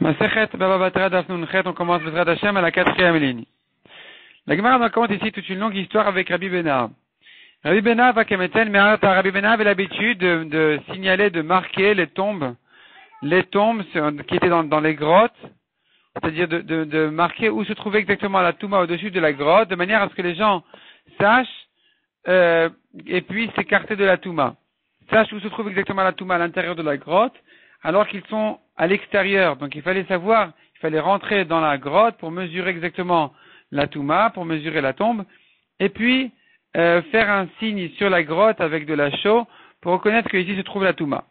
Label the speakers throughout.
Speaker 1: Masechet Baba Batra Daf Nun Chet, on commence Bezrat Hashem à la 4e ligne. La Gemara nous raconte ici toute une longue histoire avec Rabbi Bena. Rabbi Bena va Kemeten, mais Rabbi Bena avait l'habitude de signaler, de marquer les tombes qui étaient dans les grottes, c'est-à-dire de marquer où se trouvait exactement la Touma au-dessus de la grotte, de manière à ce que les gens sachent et puissent s'écarter de la Touma. Sachent où se trouve exactement la Touma à l'intérieur de la grotte, alors qu'ils sont à l'extérieur. Donc il fallait rentrer dans la grotte pour mesurer exactement la Touma, pour mesurer la tombe, et puis faire un signe sur la grotte avec de la chaux pour reconnaître qu'ici se trouve la Touma.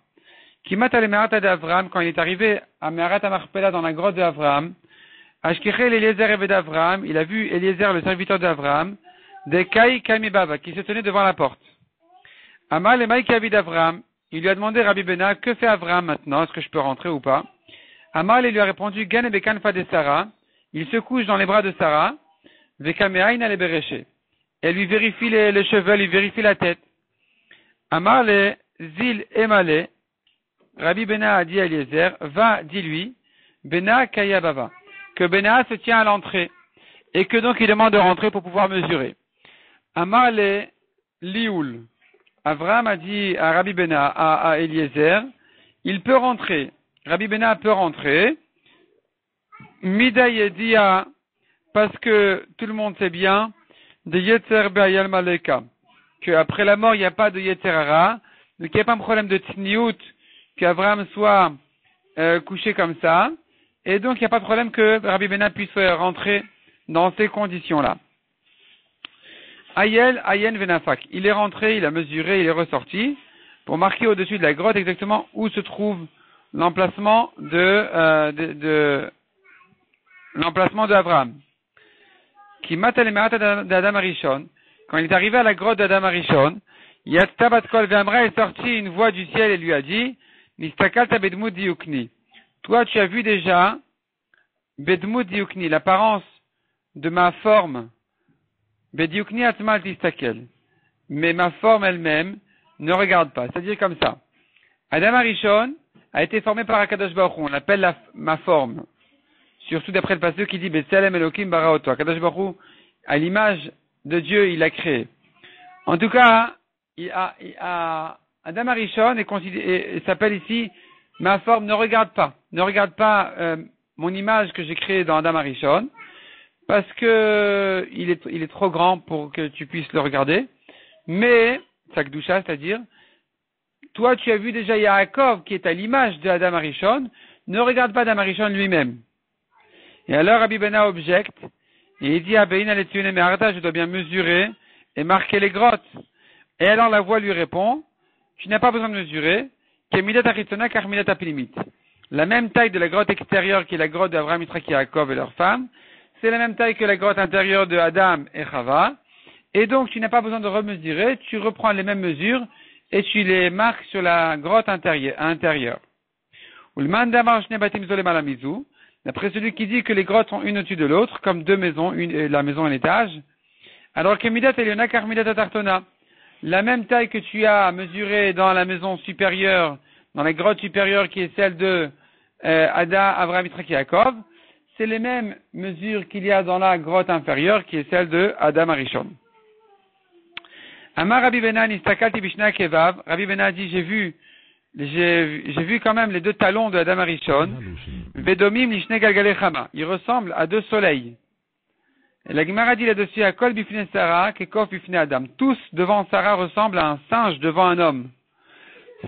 Speaker 1: Kimat al-Me'arata d'Avram, quand il est arrivé à Me'arat Marpela dans la grotte d'Avram, Ashkichel Eliezer Eved d'Avram, il a vu Eliezer, le serviteur d'Avram, de Kai Kaimibaba, qui se tenait devant la porte. Amal et Maïki Avid d'Avram, il lui a demandé Rabbi Bena, que fait Avram maintenant, est-ce que je peux rentrer ou pas? Amal lui a répondu, Gan et Bekan Fade Sarah, il se couche dans les bras de Sarah, Vekameaïn ale Bereché. Elle lui vérifie les cheveux, lui vérifie la tête. Amal Zil Emale, Rabbi Bena a dit à Eliezer, va, dis-lui, Bena Kaya Baba, que Bena se tient à l'entrée, et que donc il demande de rentrer pour pouvoir mesurer. Amal Lioul, Avram a dit à Rabbi Bena, à Eliezer, il peut rentrer. Rabbi Bena peut rentrer. Mida Yedia, parce que tout le monde sait bien, de Yetzer Be'ayal Maleka, qu'après la mort, il n'y a pas de Yetzer Hara, donc il n'y a pas un problème de Tniout, qu'Avram soit couché comme ça, et donc il n'y a pas de problème que Rabbi Bena puisse rentrer dans ces conditions-là. Ayen Venafak. Il est rentré, il a mesuré, il est ressorti pour marquer au-dessus de la grotte exactement où se trouve l'emplacement l'emplacement d'Abraham. Qui matalemeata d'Adam Arishon. Quand il est arrivé à la grotte d'Adam Arishon, Yattabat Kol V'amra est sorti une voix du ciel et lui a dit, Nistakalta Bedmut Diukni. Toi, tu as vu déjà Bedmut Diukni, l'apparence de ma forme. Bediukni atmal tistakel. Mais ma forme elle-même ne regarde pas. C'est-à-dire comme ça. Adam Arishon a été formé par Akadosh Baruch Hu. On l'appelle ma forme. Surtout d'après le passage qui dit Betsalem Elokim Baraoto. Akadosh Baruch Hu, à l'image de Dieu, il l'a créé. En tout cas, Adam Arishon et s'appelle ici ma forme ne regarde pas. Ne regarde pas mon image que j'ai créée dans Adam Arishon. Parce que il est trop grand pour que tu puisses le regarder. Mais, Sakdusha, c'est-à-dire, toi tu as vu déjà Yaakov qui est à l'image de Adam Arishon, ne regarde pas Adam Arishon lui-même. Et alors Rabbi Bena objecte, et il dit à Bein Aletune Meharta, je dois bien mesurer et marquer les grottes. Et alors la voix lui répond, tu n'as pas besoin de mesurer, Kemidat Aritona Karmidat Apilimit. La même taille de la grotte extérieure qui est la grotte d'Avraham, Yitzhak et Yaakov et leurs femmes, c'est la même taille que la grotte intérieure de Adam et Chava. Et donc, tu n'as pas besoin de remesurer, tu reprends les mêmes mesures et tu les marques sur la grotte intérieure. D'après celui qui dit que les grottes sont une au-dessus de l'autre, comme deux maisons, la maison et l'étage. Alors, Kemidat Eliona Karmidat Tartona. La même taille que tu as mesurée dans la maison supérieure, dans la grotte supérieure qui est celle de Adam, Avraham, Yitzhak et Yaakov, c'est les mêmes mesures qu'il y a dans la grotte inférieure, qui est celle de Adam Arishon. Amar Rabbi Bena nistakalti bishna kevav. Rabbi Bena dit, j'ai vu quand même les deux talons de Adam Arishon. Vedomim lishne galgale chama. Ils ressemblent à deux soleils. Et la Gemara dit là-dessus, Akol bifne Sarah, kekof bifne Adam. Tous devant Sarah ressemblent à un singe devant un homme.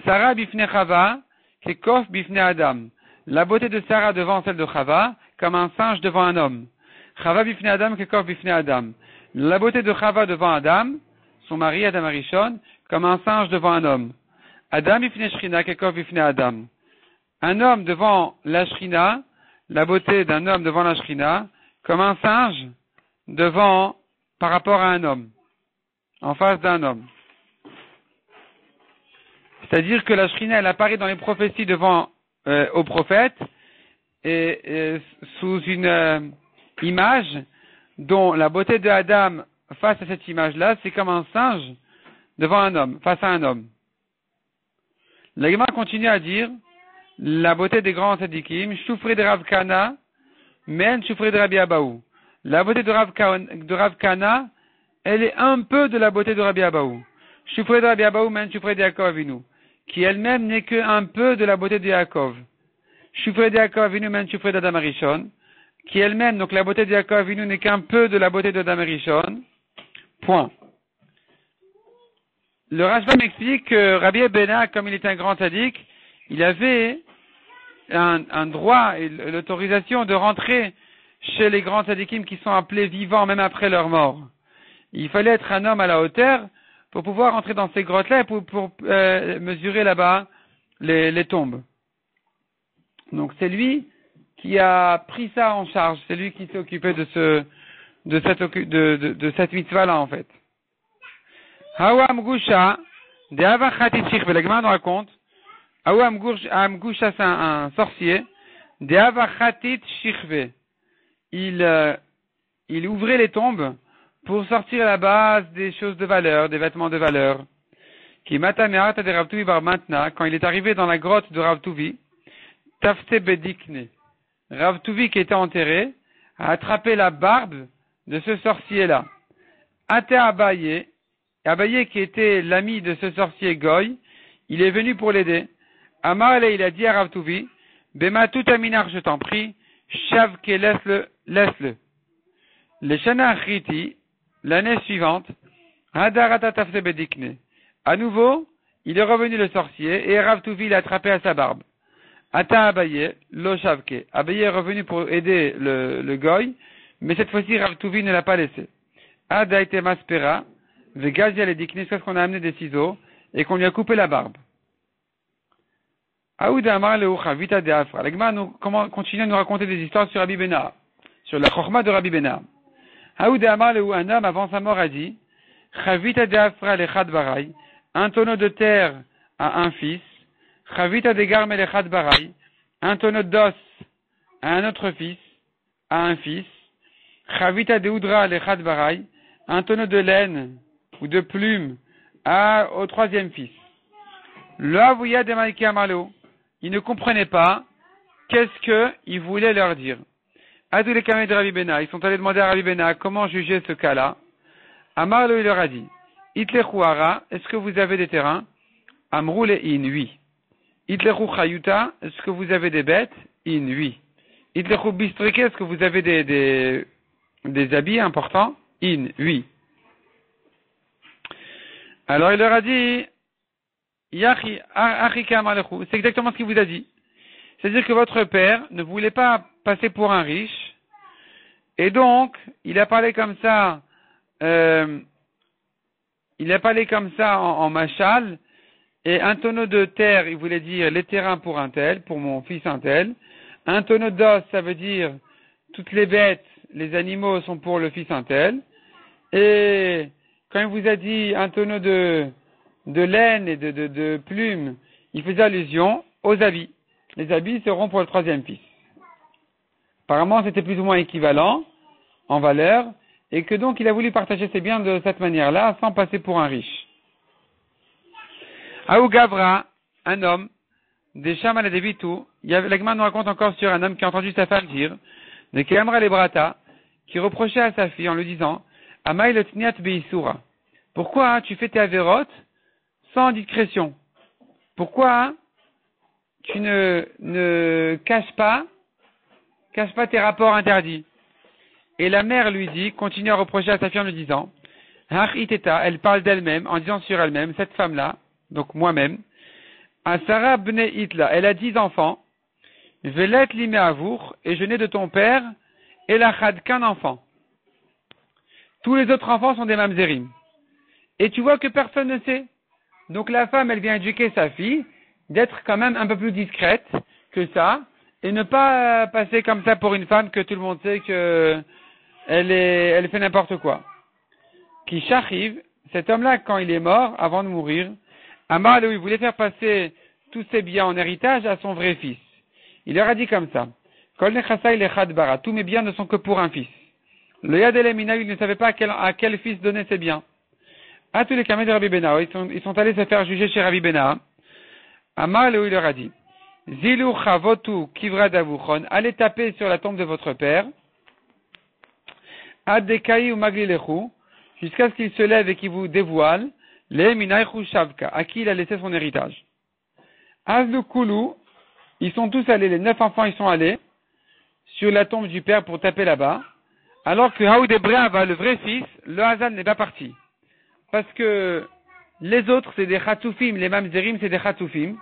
Speaker 1: Sarah bifne Chava, kekof bifne Adam. La beauté de Sarah devant celle de Chava, comme un singe devant un homme. Chava bifne Adam, kekof bifne Adam. La beauté de Chava devant Adam, son mari Adam Arishon, comme un singe devant un homme. Adam bifne Shrina, kekof bifne Adam. Un homme devant la Shrina, la beauté d'un homme devant la Shrina, comme un singe par rapport à un homme, en face d'un homme. C'est-à-dire que la Shrina, elle apparaît dans les prophéties devant au prophète, et sous une image dont la beauté de Adam face à cette image-là, c'est comme un singe devant un homme, face à un homme. La Gemara continue à dire, la beauté des grands tzadikim, Shufri de Rav Kana, men Shufri de Rabbi Abaou. La beauté de Rav Kana, elle est un peu de la beauté de Rabbi Abaou. Shufri de Rabbi Abaou, men Shufri de Yaakov Avinu, qui elle-même n'est que un peu de la beauté de Yaakov. Shufri de Yaakov Avinu, men Shufri d'Adam Arishon, qui elle-même, donc la beauté de Yaakov Avinu n'est qu'un peu de la beauté d'Adam Arishon. Point. Le Rashba m'explique que Rabbi Bena, comme il était un grand tzaddik, il avait un droit et l'autorisation de rentrer chez les grands tzaddikim qui sont appelés vivants même après leur mort. Il fallait être un homme à la hauteur pour pouvoir entrer dans ces grottes-là et pour mesurer là-bas les tombes. Donc c'est lui qui a pris ça en charge, c'est lui qui s'est occupé de cette mitzvah-là en fait. Hawa Amgusha, de Avachatit Shichve, la Gemara nous raconte, Hawa Amgusha c'est un sorcier, de Avachatit Shichve. Il ouvrait les tombes pour sortir à la base des choses de valeur, des vêtements de valeur. Qui mata me'arata de Rav Tuvi bar Matna, quand il est arrivé dans la grotte de Rav Tuvi, Tafte Bedikne. Rav Tuvi qui était enterré a attrapé la barbe de ce sorcier-là. Ate Abaye, Abaye qui était l'ami de ce sorcier Goy, il est venu pour l'aider. Amar il a dit à Rav Tuvi, Bema tout aminar, je t'en prie, Shavke, laisse-le. Le Shana Achriti, l'année suivante, Hadarata Tafse Bedikne. À nouveau, il est revenu le sorcier et Rav Tuvi l'a attrapé à sa barbe. Ata Abaye, lo Shavke. Abaye est revenu pour aider le Goy, mais cette fois-ci Rav Tuvi ne l'a pas laissé. Adaite Maspera, Vegazia les Dikne, c'est ce qu'on a amené des ciseaux et qu'on lui a coupé la barbe. Aouda Amar Leucha, Vita de Afra. L'Agma continue à nous raconter des histoires sur Rabbi Bena, sur la Chochma de Rabbi Bena. Aouda Amar Leu, un homme avant sa mort a dit, Chavita de Afra lechad barai, un tonneau de terre à un fils, Chavita de Garme lechad barai, un tonneau d'os à un autre fils, à un fils, Chavita de Udra lechad barai, un tonneau de laine ou de plume au troisième fils. L'avouya de Maïki Amalo, il ne comprenait pas qu'est-ce qu'il voulait leur dire. Adou les kamé de Rabbi Bena, ils sont allés demander à Rabbi Bena comment juger ce cas-là. Amarlo, il leur a dit, Itlechu Hara, est-ce que vous avez des terrains? Amrou le in, oui. Itlechu Chayuta, est-ce que vous avez des bêtes? In, oui. Itlechu Bistrike, est-ce que vous avez des habits importants? In, oui. Alors il leur a dit, c'est exactement ce qu'il vous a dit. C'est-à-dire que votre père ne voulait pas passer pour un riche, et donc il a parlé comme ça, en machal, et un tonneau de terre, il voulait dire les terrains pour un tel, pour mon fils un tel. Un tonneau d'os, ça veut dire toutes les bêtes, les animaux sont pour le fils un tel. Et quand il vous a dit un tonneau de laine et de plumes, il faisait allusion aux habits. Les habits seront pour le troisième fils. Apparemment, c'était plus ou moins équivalent en valeur, et que donc il a voulu partager ses biens de cette manière-là, sans passer pour un riche. Aou Gavra, un homme, des Shamal et des Bitou, l'Agma nous raconte encore sur un homme qui a entendu sa femme dire, de Keamra les Brata, qui reprochait à sa fille en lui disant, Amaï le Tniat Beisura. Pourquoi tu fais tes avérotes sans discrétion? Pourquoi tu ne caches pas tes rapports interdits? Et la mère lui dit, continue à reprocher à sa fille en lui disant, Har iteta, elle parle d'elle-même, en disant sur elle-même, cette femme-là, donc moi-même, Asara bne itla, elle a 10 enfants, Velet lime avour, et je n'ai de ton père, et la chad qu'un enfant. Tous les autres enfants sont des mamzerim. Et tu vois que personne ne sait. Donc la femme, elle vient éduquer sa fille, d'être quand même un peu plus discrète que ça, et ne pas passer comme ça pour une femme que tout le monde sait que elle fait n'importe quoi. Qui Shachiv, cet homme-là, quand il est mort, avant de mourir, Amar, il voulait faire passer tous ses biens en héritage à son vrai fils. Il leur a dit comme ça, Kol nechasai lechad bara, tous mes biens ne sont que pour un fils. Le Yad Elemina, il ne savait pas à quel fils donner ses biens. À tous les camés de Rabbi Bena, ils sont allés se faire juger chez Rabbi Bena. Amar, il leur a dit, Zilu chavotu kivra davuchon, allez taper sur la tombe de votre père. Adekai ou maglilechu, jusqu'à ce qu'il se lève et qu'il vous dévoile, le minaychu shavka, à qui il a laissé son héritage. Azlu kulu, ils sont tous allés, les 9 enfants, ils sont allés sur la tombe du père pour taper là-bas, alors que Haoud Ebrava, le vrai fils, le Hazan n'est pas parti. Parce que les autres, c'est des Khatoufim, les Mamzerim, c'est des Khatoufim,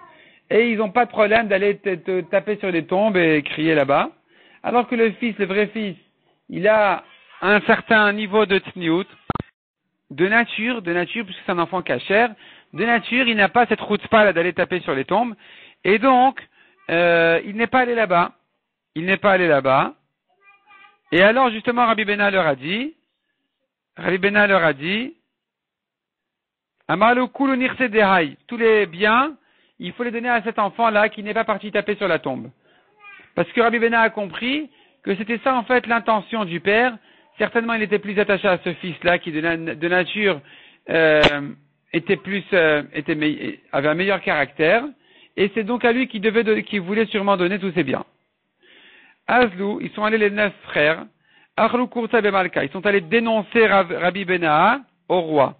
Speaker 1: et ils n'ont pas de problème d'aller te taper sur les tombes et crier là-bas. Alors que le fils, le vrai fils, il a un certain niveau de tsniout, de nature, puisque c'est un enfant cachère, de nature, il n'a pas cette chutzpah là d'aller taper sur les tombes, et donc, il n'est pas allé là-bas. Et alors, justement, Rabbi Bena leur a dit, Amalu kulu nirse dehai, tous les biens, il faut les donner à cet enfant-là qui n'est pas parti taper sur la tombe. Parce que Rabbi Bena a compris que c'était ça, en fait, l'intention du père. Certainement, il était plus attaché à ce fils-là qui, de nature, avait un meilleur caractère. Et c'est donc à lui qui voulait sûrement donner tous ses biens. Azlou, ils sont allés les 9 frères. Achlou Kurta Bemalka, ils sont allés dénoncer Rabbi Benaha au roi.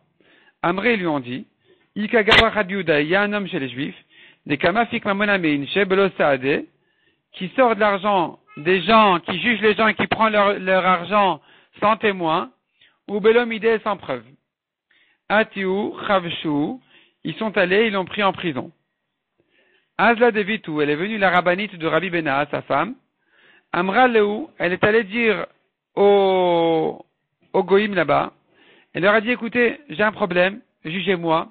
Speaker 1: Amré lui ont dit, Ikagawa Rabbi Uda, il y a un homme chez les Juifs, des Kamafik Mamonamein, Shebelo Saade, qui sort de l'argent des gens, qui jugent les gens et qui prend leur argent sans témoin, ou Belomide sans preuve. Atiu, Chavshu, ils sont allés, ils l'ont pris en prison. Azla Devitu, elle est venue la rabbinite de Rabbi Benaha, sa femme. Amra Leu, elle est allée dire au Goïm là-bas, elle leur a dit, écoutez, j'ai un problème, jugez-moi.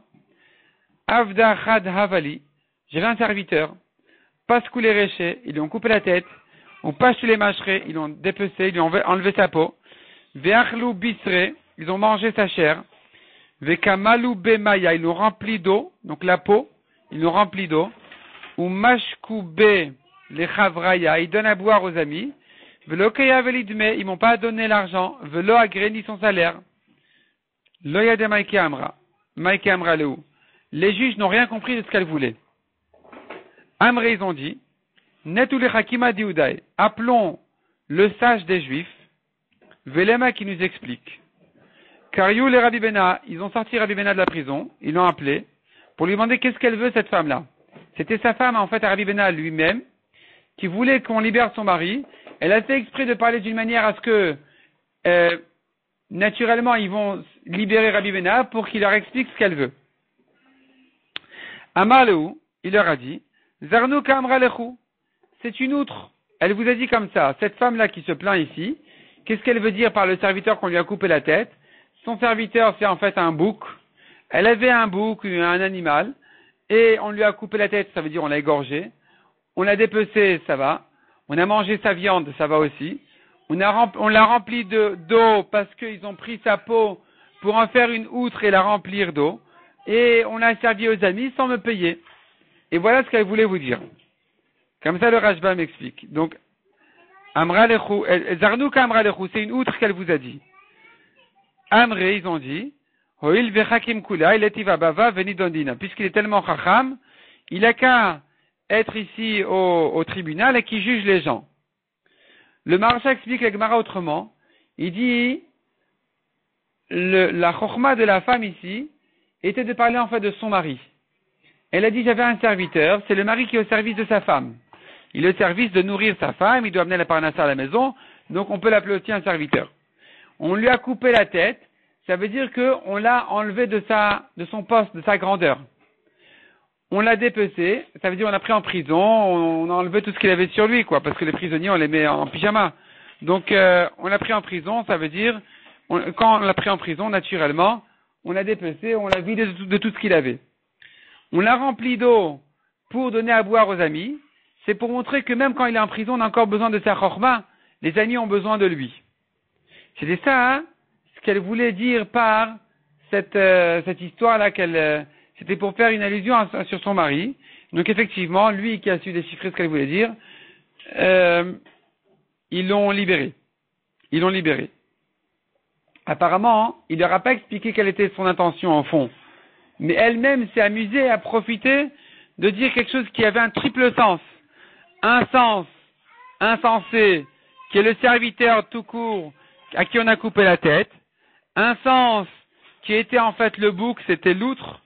Speaker 1: Avda Chad Havali, j'avais un serviteur, Paskou les réchés, ils lui ont coupé la tête, on passe les mâcherés, ils l'ont dépecé, ils lui ont enlevé sa peau. Ve'achlu bisre, ils ont mangé sa chair. Ve'kamalu bemaya, ils l'ont rempli d'eau, donc la peau, ils l'ont rempli d'eau. Ou mashkoube les chavraya, ils donnent à boire aux amis. Velo kaya velidme, ils m'ont pas donné l'argent. Velo agreni son salaire. Lo yade maike amra leu. Les juges n'ont rien compris de ce qu'elle voulait. Amré, ils ont dit, netou le hakima dioudaï, appelons le sage des juifs, Velema qui nous explique. Kariou les Rabbi Bena, ils ont sorti Rabbi Bena de la prison, ils l'ont appelé, pour lui demander qu'est-ce qu'elle veut cette femme-là. C'était sa femme, en fait, à Rabbi Bena lui-même, qui voulait qu'on libère son mari. Elle a fait exprès de parler d'une manière à ce que, naturellement, ils vont libérer Rabbi Bena pour qu'il leur explique ce qu'elle veut. Amar Lehu, il leur a dit, Zarnu Kamra Lechu, c'est une outre. Elle vous a dit comme ça, cette femme-là qui se plaint ici, qu'est-ce qu'elle veut dire par le serviteur qu'on lui a coupé la tête? Son serviteur, c'est en fait un bouc. Elle avait un bouc, un animal, et on lui a coupé la tête, ça veut dire on l'a égorgé. On l'a dépecé, ça va. On a mangé sa viande, ça va aussi. On l'a rempli d'eau parce qu'ils ont pris sa peau pour en faire une outre et la remplir d'eau. Et on l'a servi aux amis sans me payer. Et voilà ce qu'elle voulait vous dire. Comme ça, le Rashba m'explique. Donc, Zarnouk Amra Lechu, c'est une outre qu'elle vous a dit. Amré, ils ont dit, Hoil vechakim kula, il est bava venidondina. Puisqu'il est tellement chacham, il a qu'à être ici au tribunal et qui juge les gens. Le Maharsha explique la Gemara autrement. Il dit, la chokhma de la femme ici était de parler en fait de son mari. Elle a dit, j'avais un serviteur, c'est le mari qui est au service de sa femme. Il est au service de nourrir sa femme, il doit amener la parnassa à la maison, donc on peut l'appeler aussi un serviteur. On lui a coupé la tête, ça veut dire qu'on l'a enlevé de son poste, de sa grandeur. On l'a dépecé, ça veut dire on l'a pris en prison, on a enlevé tout ce qu'il avait sur lui, quoi, parce que les prisonniers on les met en pyjama. Donc on l'a pris en prison, ça veut dire, quand on l'a pris en prison, naturellement, on l'a dépecé, on l'a vidé de tout ce qu'il avait. On l'a rempli d'eau pour donner à boire aux amis, c'est pour montrer que même quand il est en prison, on a encore besoin de sa chorma, les amis ont besoin de lui. C'était ça, hein, ce qu'elle voulait dire par cette histoire-là c'était pour faire une allusion sur son mari. Donc effectivement, lui qui a su déchiffrer ce qu'elle voulait dire, ils l'ont libéré. Apparemment, il leur a pas expliqué quelle était son intention en fond. Mais elle-même s'est amusée à profiter de dire quelque chose qui avait un triple sens. un sens insensé, qui est le serviteur tout court, à qui on a coupé la tête, un sens qui était en fait le bouc, c'était l'outre,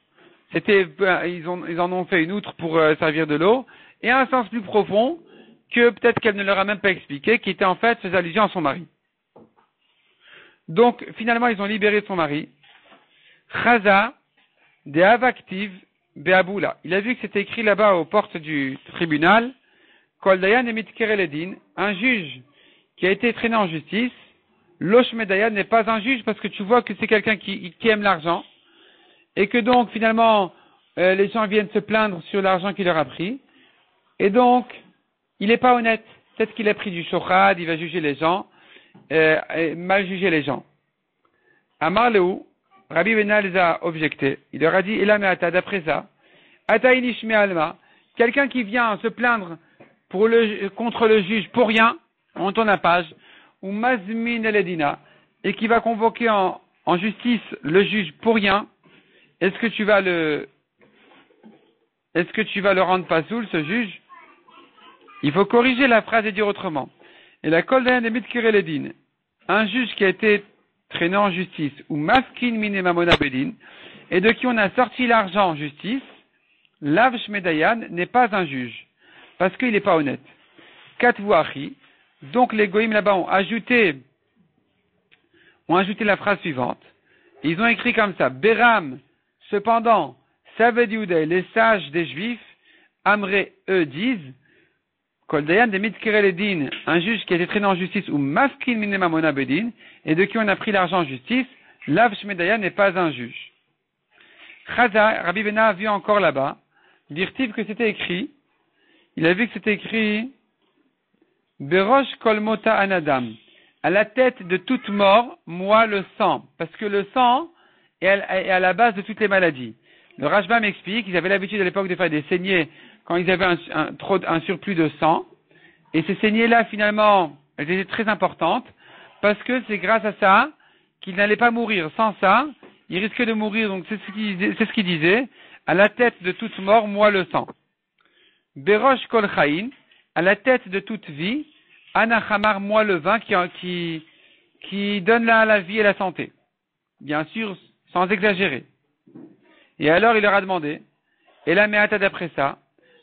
Speaker 1: ils en ont fait une outre pour servir de l'eau, et un sens plus profond, que peut-être qu'elle ne leur a même pas expliqué, qui était en fait, faisait allusion à son mari. Donc, finalement, ils ont libéré son mari. Chaza, de Avaktiv, Beaboula. Il a vu que c'était écrit là-bas aux portes du tribunal, Kol Dayan et Mitkereledin, un juge qui a été traîné en justice. Losh Medayan n'est pas un juge parce que tu vois que c'est quelqu'un qui aime l'argent et que donc finalement les gens viennent se plaindre sur l'argent qu'il leur a pris et donc il n'est pas honnête. Peut-être qu'il a pris du shochad, il va juger les gens, mal juger les gens. Amar Leou, Rabbi Bena les a objecté. Il leur a dit, Elameata, d'après ça, Atainish Alma, quelqu'un qui vient se plaindre contre le juge pour rien, on tourne la page, ou Mazmin Eledina, et qui va convoquer en justice le juge pour rien, est-ce que tu vas le rendre pasoul, ce juge? Il faut corriger la phrase et dire autrement. Et la Koldayan de Mitkereledin, un juge qui a été traîné en justice, ou Maskin Mine Mamona Bedin, et de qui on a sorti l'argent en justice, Lav Shmedayan n'est pas un juge, parce qu'il n'est pas honnête. Katvuachi, donc les goïms là-bas ont ajouté la phrase suivante. Ils ont écrit comme ça, Beram, cependant, Saved Yudei, les sages des Juifs, Amré, eux disent, Koldayan de Mitkereledin, un juge qui a été traîné en justice, ou Mafkin Mine Mamona Bedin, et de qui on a pris l'argent en justice, Lav Shmedayan n'est pas un juge. Chaza, Rabbi Bena a vu encore là-bas, dire-t-il que c'était écrit, il a vu que c'était écrit, Berosh Kolmota Anadam, à la tête de toute mort, moi le sang, parce que le sang est à la base de toutes les maladies. Le Rashbam m'explique qu'ils avaient l'habitude à l'époque de faire des saignées quand ils avaient un surplus de sang, et ces saignées-là, finalement, elles étaient très importantes, parce que c'est grâce à ça qu'ils n'allaient pas mourir. Sans ça, ils risquaient de mourir, donc c'est ce qu'il disait, à la tête de toute mort, moi le sang. Berosh Kol Chayin, à la tête de toute vie, Anachamar, moi le vin, qui donne la vie et la santé. Bien sûr, sans exagérer. Et alors, il leur a demandé, et la Meata d'après ça,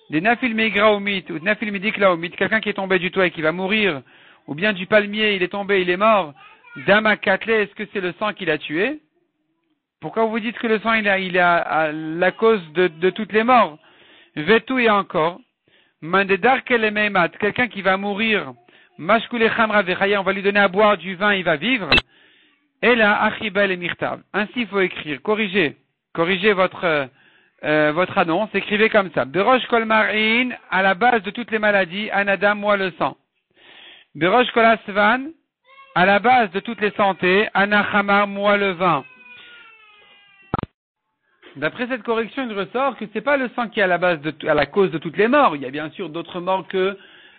Speaker 1: des Nafil Meigraomit, ou Nafil Mediklaomit, quelqu'un qui est tombé du toit et qui va mourir, ou bien du palmier, il est tombé, il est mort, Damakatle, est-ce que c'est le sang qui l'a tué? Pourquoi vous dites que le sang, il a la cause de toutes les morts? Vetou et encore, Mandedar Kelemeimat, quelqu'un qui va mourir, Mashkule Chamra Vechaya, on va lui donner à boire du vin, il va vivre. Et là, Achibel et Mirtav. Ainsi, il faut écrire, corrigez votre annonce, écrivez comme ça. Berosh Kol Marin, à la base de toutes les maladies, Anadam, moi le sang. Berosh Kol Asvan, à la base de toutes les santé, Anachamar, moi le vin. D'après cette correction, il ressort que c'est pas le sang qui est à la cause de toutes les morts. Il y a bien sûr d'autres morts que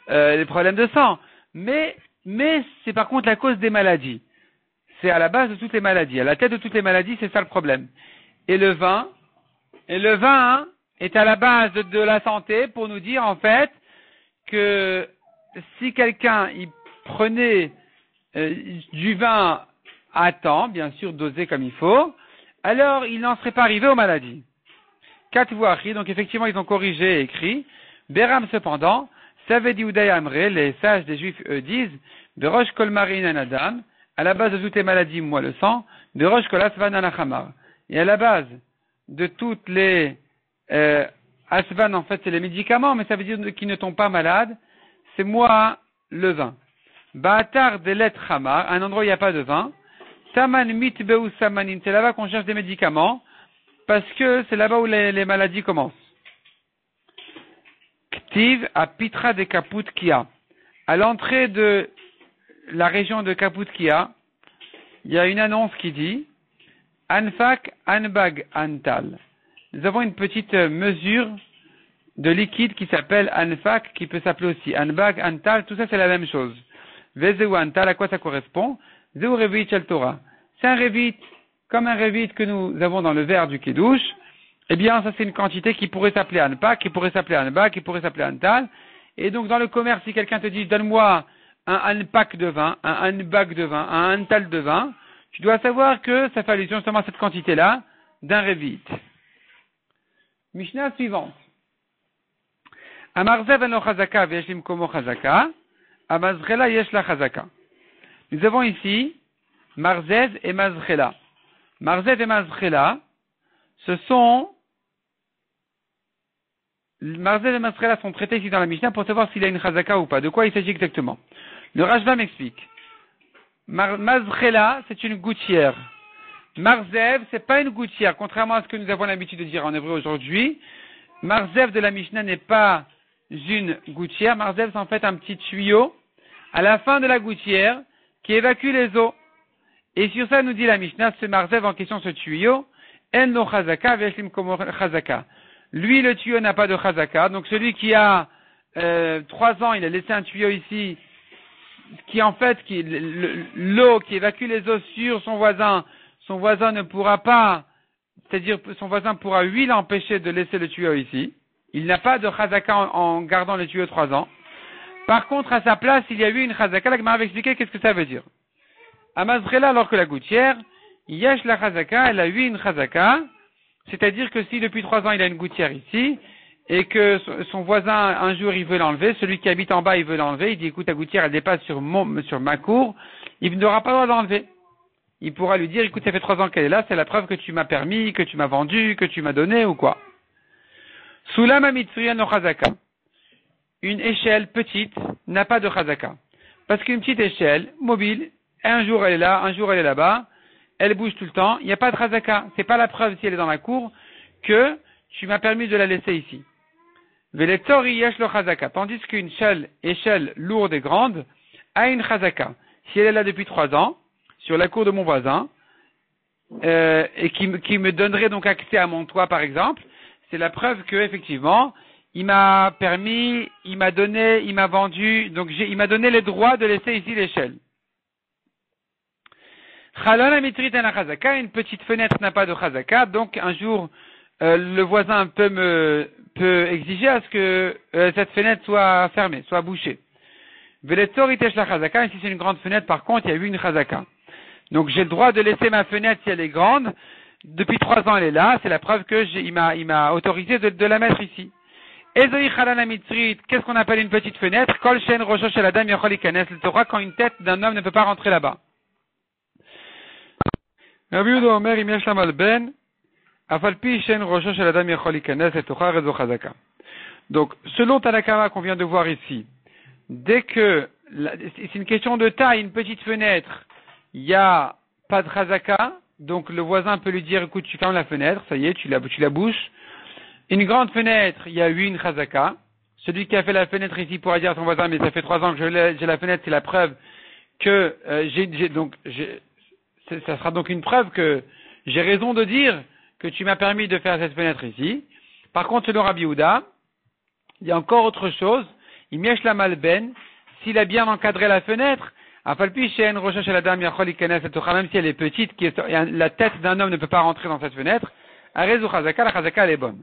Speaker 1: les problèmes de sang. Mais c'est par contre la cause des maladies. C'est à la base de toutes les maladies. À la tête de toutes les maladies, c'est ça le problème. Et le vin est à la base de la santé pour nous dire en fait que si quelqu'un il prenait du vin à temps, bien sûr dosé comme il faut, alors il n'en serait pas arrivé aux maladies. Katvuachi, donc effectivement ils ont corrigé et écrit, Beram cependant, Saved Yudai Amre, les sages des Juifs eux disent, Berosh Kol Marin Anadam, à la base de toutes les maladies, moi le sang, Berosh Kol Asvan Anachamar. Et à la base de toutes les Asvan, en fait c'est les médicaments, mais ça veut dire qu'ils ne tombent pas malades, c'est moi le vin. Baatar Delet Chamar, un endroit où il n'y a pas de vin, Saman mitbeu samanin, c'est là-bas qu'on cherche des médicaments, parce que c'est là-bas où les maladies commencent. Ktiv à Pitra de Kaputkia. À l'entrée de la région de Kaputkia, il y a une annonce qui dit Anfak Anbag Antal. Nous avons une petite mesure de liquide qui s'appelle Anfak, qui peut s'appeler aussi Anbag Antal, tout ça c'est la même chose. Vezeu Antal, à quoi ça correspond? Zeu Revit Shel Torah. C'est un Revit, comme un Revit que nous avons dans le verre du Kiddush. Eh bien, ça c'est une quantité qui pourrait s'appeler Anpak, qui pourrait s'appeler Anbak, qui pourrait s'appeler Antal. Et donc, dans le commerce, si quelqu'un te dit, donne-moi un pack de vin, un bac de vin, un tal de vin, tu dois savoir que ça fait allusion justement à cette quantité-là d'un revit. Mishnah suivante. Amarzev eno chazaka ve'eshlim komo chazaka, amazrela yesh la chazaka. Nous avons ici Marzev et Mazrela. Marzev et Mazrela, Marzev et Mazrela sont traités ici dans la Mishnah pour savoir s'il a une chazaka ou pas. De quoi il s'agit exactement? Le Rashba m'explique. Mazrela, c'est une gouttière. Marzev, c'est pas une gouttière, contrairement à ce que nous avons l'habitude de dire en hébreu aujourd'hui. Marzev de la Mishnah n'est pas une gouttière. Marzev, c'est en fait un petit tuyau à la fin de la gouttière qui évacue les eaux. Et sur ça, nous dit la Mishnah, ce Marzev en question, ce tuyau, en no chazaka, veshlim komo chazaka. Lui, le tuyau n'a pas de chazaka. Donc celui qui a 3 ans, il a laissé un tuyau ici, qui en fait, l'eau qui évacue les eaux sur son voisin ne pourra pas, c'est-à-dire son voisin pourra lui l'empêcher de laisser le tuyau ici. Il n'a pas de chazaka en gardant le tuyau 3 ans. Par contre, à sa place, il y a eu une chazaka. La Gemara va expliquer qu'est-ce que ça veut dire. À Mazrela, alors que la gouttière, yesh la chazaka, elle a eu une chazaka, c'est-à-dire que si depuis 3 ans il a une gouttière ici, et que son voisin, un jour, il veut l'enlever, celui qui habite en bas, il veut l'enlever, il dit, écoute, ta gouttière, elle dépasse sur ma cour, il n'aura pas le droit de l'enlever. Il pourra lui dire, écoute, ça fait 3 ans qu'elle est là, c'est la preuve que tu m'as permis, que tu m'as vendu, que tu m'as donné, ou quoi. Sulama mitzriya no chazaka. Une échelle petite n'a pas de chazaka. Parce qu'une petite échelle, mobile, un jour elle est là, un jour elle est là-bas, elle bouge tout le temps, il n'y a pas de chazaka. C'est pas la preuve si elle est dans la cour que tu m'as permis de la laisser ici. Veletori yesh lo chazaka. Tandis qu'une échelle lourde et grande a une chazaka. Si elle est là depuis 3 ans, sur la cour de mon voisin, et qui me donnerait donc accès à mon toit par exemple, c'est la preuve que effectivement, il m'a permis, il m'a donné, il m'a vendu, donc il m'a donné les droits de laisser ici l'échelle. Chalon amitrit en chazaka, une petite fenêtre n'a pas de chazaka, donc un jour le voisin peut exiger à ce que cette fenêtre soit fermée, soit bouchée. Veletzor itesh la chazaka, et si c'est une grande fenêtre, par contre, il y a eu une chazaka. Donc j'ai le droit de laisser ma fenêtre si elle est grande. Depuis 3 ans, elle est là. C'est la preuve que il m'a autorisé de la mettre ici. Ezoi chalana mitrit, qu'est-ce qu'on appelle une petite fenêtre? Kol shen rosho shel adam yachol ikanes le Torah, quand une tête d'un homme ne peut pas rentrer là-bas. Rabbi Yehuda Omer im yesh lamal ben, afal pi shen rosho shel adam yachol ikanes le Torah rezo chazaka. Donc selon Tanakama qu'on vient de voir ici, dès que c'est une question de taille, une petite fenêtre, il n'y a pas de chazaka, donc le voisin peut lui dire, écoute, tu fermes la fenêtre, ça y est, tu la bouches. Une grande fenêtre, il y a eu une chazaka. Celui qui a fait la fenêtre ici pourra dire à son voisin, mais ça fait 3 ans que j'ai la fenêtre, c'est la preuve que ça sera donc une preuve que j'ai raison de dire que tu m'as permis de faire cette fenêtre ici. Par contre, selon Rabbi Yehuda, il y a encore autre chose. Il mièche la malben, s'il a bien encadré la fenêtre, même si elle est petite, la tête d'un homme ne peut pas rentrer dans cette fenêtre, la chazaka elle est bonne.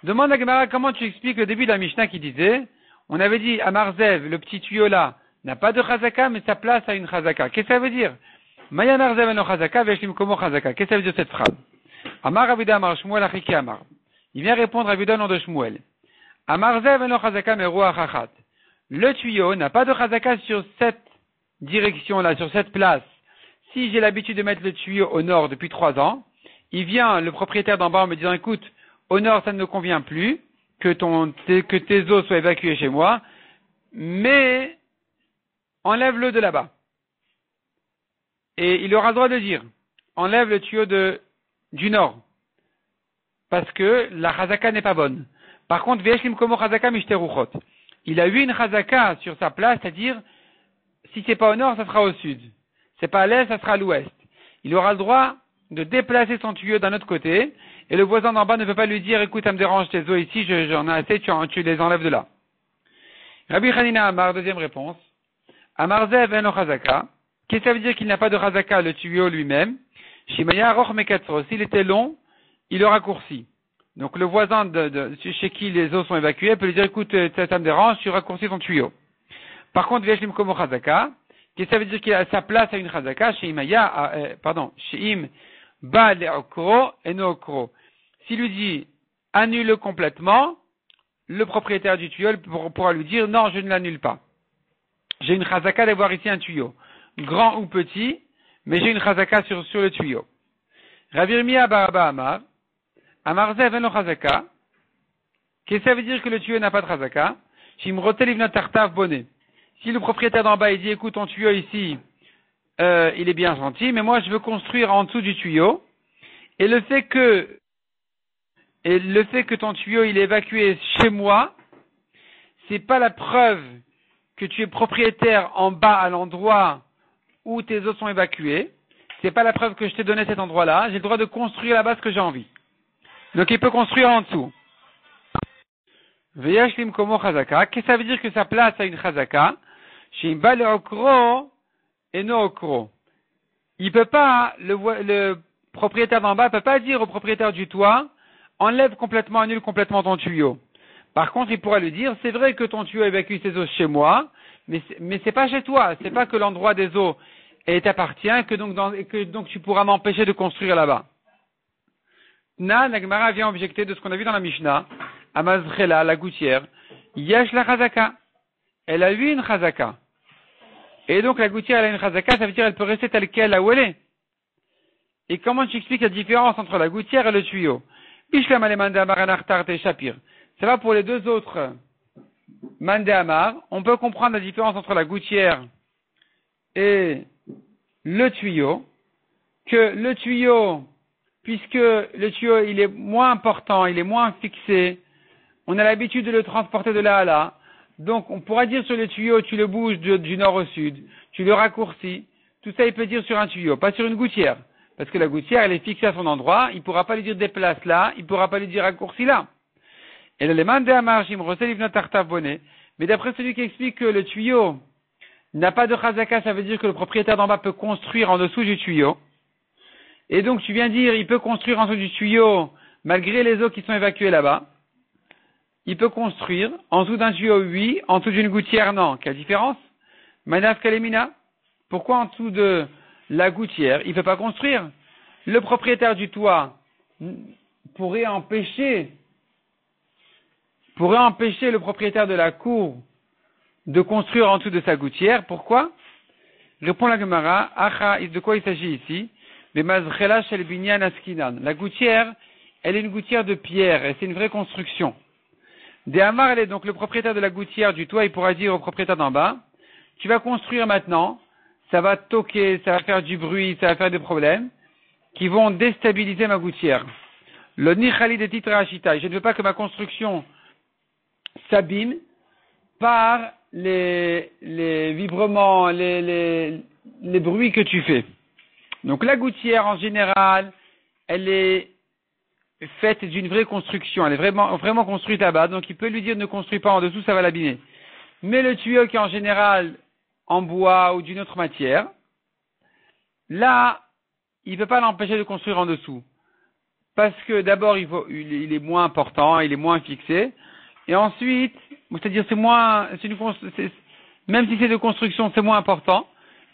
Speaker 1: Demande à Gemara comment tu expliques le début de la Mishnah qui disait, on avait dit à Marzev, le petit tuyau là, n'a pas de chazaka, mais sa place a une chazaka. Qu'est-ce que ça veut dire? Maya Marzev eno chazaka, veshlim komo chazaka. Qu'est-ce que ça veut dire cette phrase? Amar Avuda Amar Shmuel Achiki Amar. Il vient répondre à Avuda au nom de Shmuel. Amarzev eno chazaka meruach achat. Le tuyau n'a pas de chazaka sur cette direction-là, sur cette place. Si j'ai l'habitude de mettre le tuyau au nord depuis 3 ans, il vient, le propriétaire d'en bas, en me disant, écoute, au nord, ça ne me convient plus, que tes eaux soient évacuées chez moi, mais enlève-le de là-bas. Et il aura le droit de dire, enlève le tuyau du nord, parce que la chazaka n'est pas bonne. Par contre, v'yeshlim komo chazaka mishter-ruchot. Il a eu une chazaka sur sa place, c'est-à-dire, si c'est pas au nord, ça sera au sud. C'est pas à l'est, ça sera à l'ouest. Il aura le droit de déplacer son tuyau d'un autre côté, et le voisin d'en bas ne peut pas lui dire, écoute, ça me dérange tes eaux ici, j'en ai assez, tu les enlèves de là. Rabbi Hanina Amar, deuxième réponse. Amarzev eno chazaka. Qu'est-ce que ça veut dire qu'il n'a pas de chazaka, le tuyau lui-même? Shimaya roch mekatzro. S'il était long, il le raccourcit. Donc le voisin chez qui les eaux sont évacuées peut lui dire écoute, ça me dérange, tu raccourcis ton tuyau. Par contre, Veshlim Komo Chazaka, qu'est-ce que ça veut dire qu'il a sa place à une Chazaka, chez Im Ba le Okro et no Okro. S'il lui dit annule complètement, le propriétaire du tuyau pourra lui dire non, je ne l'annule pas. J'ai une Chazaka d'avoir ici un tuyau, grand ou petit, mais j'ai une Chazaka sur le tuyau. Ravirmiya Baraba Amar Zev en Chazaka. Qu'est-ce que ça veut dire que le tuyau n'a pas de Chazaka? Shimrotel Ivna Tartav Bonnet. Si le propriétaire d'en bas il dit écoute ton tuyau ici il est bien gentil, mais moi je veux construire en dessous du tuyau, et le fait que ton tuyau il est évacué chez moi, c'est pas la preuve que tu es propriétaire en bas à l'endroit où tes eaux sont évacuées. C'est pas la preuve que je t'ai donné cet endroit-là. J'ai le droit de construire là-bas ce que j'ai envie. Donc il peut construire en dessous. Veyashlim komo chazaka. Qu'est-ce que ça veut dire que ça place à une chazaka? Shimba le okro et no okro. Il peut pas, le propriétaire d'en bas peut pas dire au propriétaire du toit, enlève complètement, annule complètement ton tuyau. Par contre, il pourra lui dire, c'est vrai que ton tuyau évacue ses eaux chez moi, mais c'est pas chez toi. C'est pas que l'endroit des eaux t'appartient, que donc tu pourras m'empêcher de construire là-bas. La Gemara vient objecter de ce qu'on a vu dans la Mishnah, Amazrela, la gouttière, Yesh la chazaka. Elle a eu une chazaka. Et donc la gouttière, elle a une chazaka, ça veut dire qu'elle peut rester telle qu'elle, là où elle est. Et comment tu expliques la différence entre la gouttière et le tuyau? Bishlam alemande amar anartar te shapir. Ça va pour les deux autres mande amar. On peut comprendre la différence entre la gouttière et le tuyau. Que le tuyau, puisque le tuyau il est moins important, il est moins fixé, on a l'habitude de le transporter de là à là. Donc on pourra dire sur le tuyau, tu le bouges du nord au sud, tu le raccourcis. Tout ça il peut dire sur un tuyau, pas sur une gouttière. Parce que la gouttière elle est fixée à son endroit, il ne pourra pas lui dire déplace là, il ne pourra pas lui dire raccourcis là. Et l'élément de Amarjim, Roselivna Tartav Bonnet. Mais d'après celui qui explique que le tuyau n'a pas de chazaka, ça veut dire que le propriétaire d'en bas peut construire en dessous du tuyau. Et donc tu viens dire, il peut construire en dessous du tuyau, malgré les eaux qui sont évacuées là-bas. Il peut construire en dessous d'un tuyau, oui, en dessous d'une gouttière, non. Quelle différence? Manav Kalemina. Pourquoi en dessous de la gouttière, il ne peut pas construire? Le propriétaire du toit pourrait empêcher le propriétaire de la cour de construire en dessous de sa gouttière. Pourquoi? Répond la Gemara, de quoi il s'agit ici? La gouttière, elle est une gouttière de pierre, et c'est une vraie construction. Des Hamar, elle est donc le propriétaire de la gouttière du toit, il pourra dire au propriétaire d'en bas, tu vas construire maintenant, ça va toquer, ça va faire du bruit, ça va faire des problèmes, qui vont déstabiliser ma gouttière. Le nichali de titre ashita, je ne veux pas que ma construction s'abîme par les vibrements, les bruits que tu fais. Donc la gouttière en général, elle est faite d'une vraie construction, elle est vraiment construite là-bas, donc il peut lui dire ne construis pas en dessous, ça va l'abîmer. Mais le tuyau qui est en général en bois ou d'une autre matière, là, il ne peut pas l'empêcher de construire en dessous. Parce que d'abord, il est moins important, il est moins fixé, et ensuite, c'est-à-dire même si c'est de construction, c'est moins important,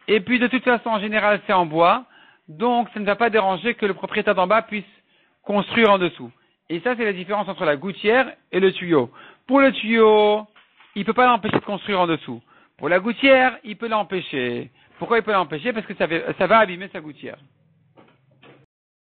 Speaker 1: et puis de toute façon, en général, c'est en bois, donc ça ne va pas déranger que le propriétaire d'en bas puisse construire en dessous. Et ça, c'est la différence entre la gouttière et le tuyau. Pour le tuyau, il ne peut pas l'empêcher de construire en dessous. Pour la gouttière, il peut l'empêcher. Pourquoi il peut l'empêcher? Parce que ça va abîmer sa gouttière.